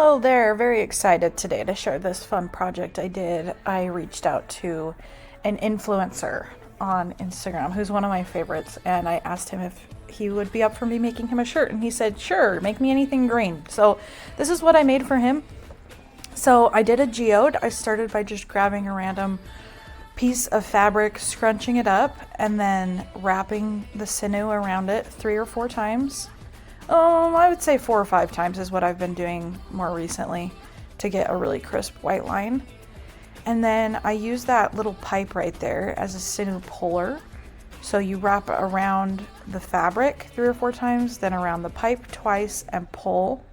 Hello there, very excited today to share this fun project I did. I reached out to an influencer on Instagram who's one of my favorites, and I asked him if he would be up for me making him a shirt, and he said, sure, make me anything green. So this is what I made for him. So I did a geode. I started by just grabbing a random piece of fabric, scrunching it up, and then wrapping the sinew around it 3 or 4 times. I would say 4 or 5 times is what I've been doing more recently to get a really crisp white line. And then I use that little pipe right there as a sinew puller. So you wrap around the fabric 3 or 4 times, then around the pipe twice and pull.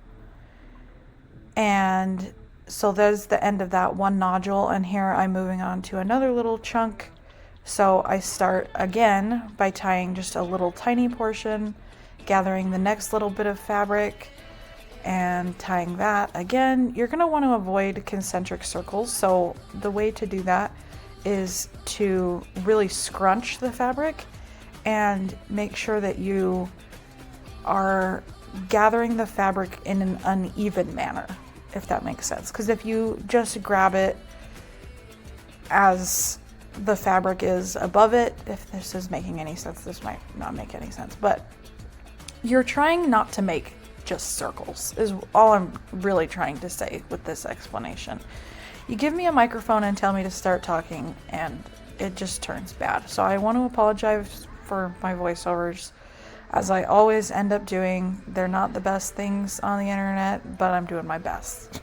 And so there's the end of that one nodule, and here I'm moving on to another little chunk. So I start again by tying just a little tiny portion, gathering the next little bit of fabric and tying that again. You're going to want to avoid concentric circles, so the way to do that is to really scrunch the fabric and make sure that you are gathering the fabric in an uneven manner, if that makes sense. Because if you just grab it as the fabric is above it, if this is making any sense, this might not make any sense, but you're trying not to make just circles is all I'm really trying to say with this explanation. You give me a microphone and tell me to start talking and it just turns bad. So I want to apologize for my voiceovers, as I always end up doing. They're not the best things on the internet, but I'm doing my best.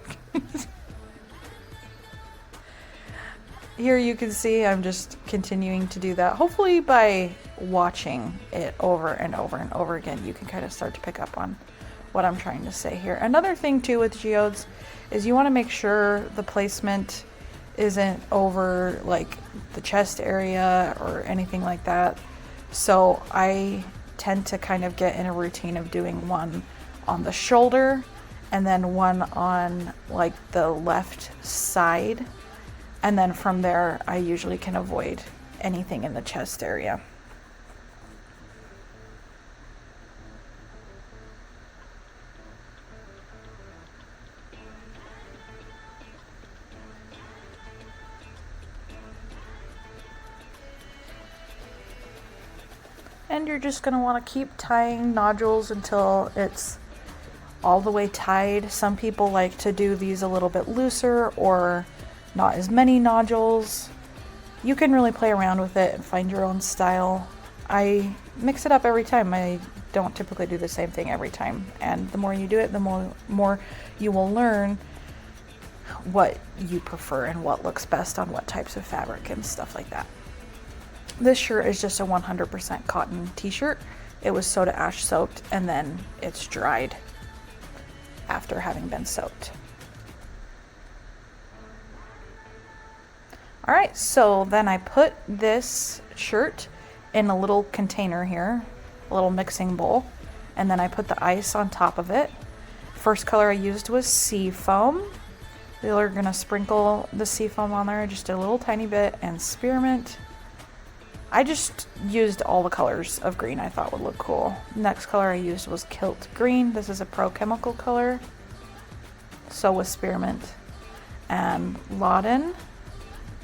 Here you can see I'm just continuing to do that. Hopefully by watching it over and over and over again, you can kind of start to pick up on what I'm trying to say here. Another thing too with geodes is you want to make sure the placement isn't over like the chest area or anything like that. So I tend to kind of get in a routine of doing one on the shoulder and then one on like the left side. And then from there, I usually can avoid anything in the chest area. And you're just going to want to keep tying nodules until it's all the way tied. Some people like to do these a little bit looser or not as many nodules. You can really play around with it and find your own style. I mix it up every time. I don't typically do the same thing every time. And the more you do it, the more you will learn what you prefer and what looks best on what types of fabric and stuff like that. This shirt is just a 100% cotton t-shirt. It was soda ash soaked and then it's dried after having been soaked. All right, so then I put this shirt in a little container here, a little mixing bowl, and then I put the ice on top of it. First color I used was seafoam. We're gonna sprinkle the seafoam on there just a little tiny bit, and spearmint. I just used all the colors of green I thought would look cool. Next color I used was kilt green. This is a Prochemical color. So was spearmint. And loden.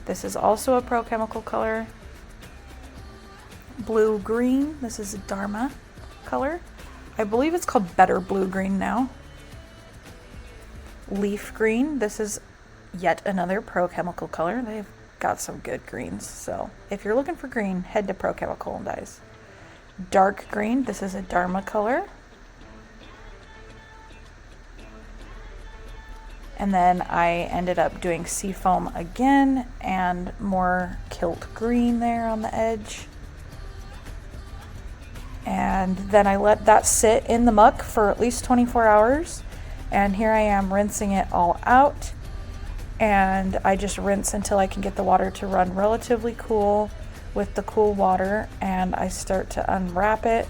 This is also a Prochemical color. Blue green. This is a Dharma color. I believe it's called better blue green now. Leaf green. This is yet another Prochemical color. They've got some good greens. So if you're looking for green, head to Prochemical dyes. Dark green. This is a Dharma color. And then I ended up doing seafoam again and more kilt green there on the edge. And then I let that sit in the muck for at least 24 hours. And here I am rinsing it all out. And I just rinse until I can get the water to run relatively cool with the cool water. And I start to unwrap it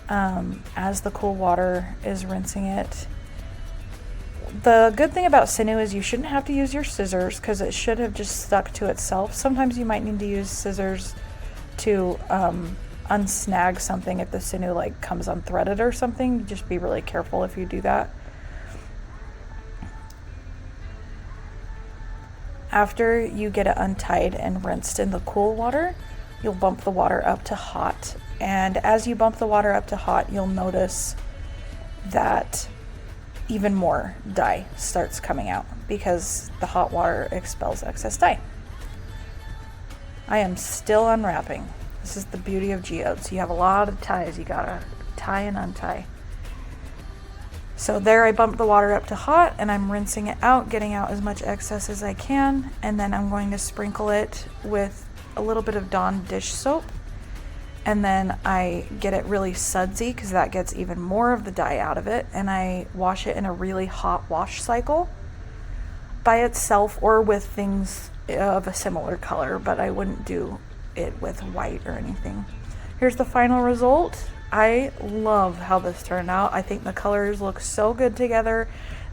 as the cool water is rinsing it. The good thing about sinew is you shouldn't have to use your scissors because it should have just stuck to itself. Sometimes you might need to use scissors to unsnag something if the sinew like comes unthreaded or something. Just be really careful if you do that. After you get it untied and rinsed in the cool water, you'll bump the water up to hot. And as you bump the water up to hot, you'll notice that even more dye starts coming out because the hot water expels excess dye. I am still unwrapping. This is the beauty of geodes. You have a lot of ties you gotta tie and untie. So there I bumped the water up to hot and I'm rinsing it out, getting out as much excess as I can, and then I'm going to sprinkle it with a little bit of Dawn dish soap, and then I get it really sudsy because that gets even more of the dye out of it, and I wash it in a really hot wash cycle by itself or with things of a similar color, but I wouldn't do it with white or anything. Here's the final result. I love how this turned out. I think the colors look so good together.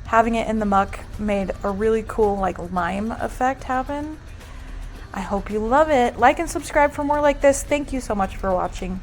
Having it in the muck made a really cool like lime effect happen. I hope you love it. Like and subscribe for more like this. Thank you so much for watching.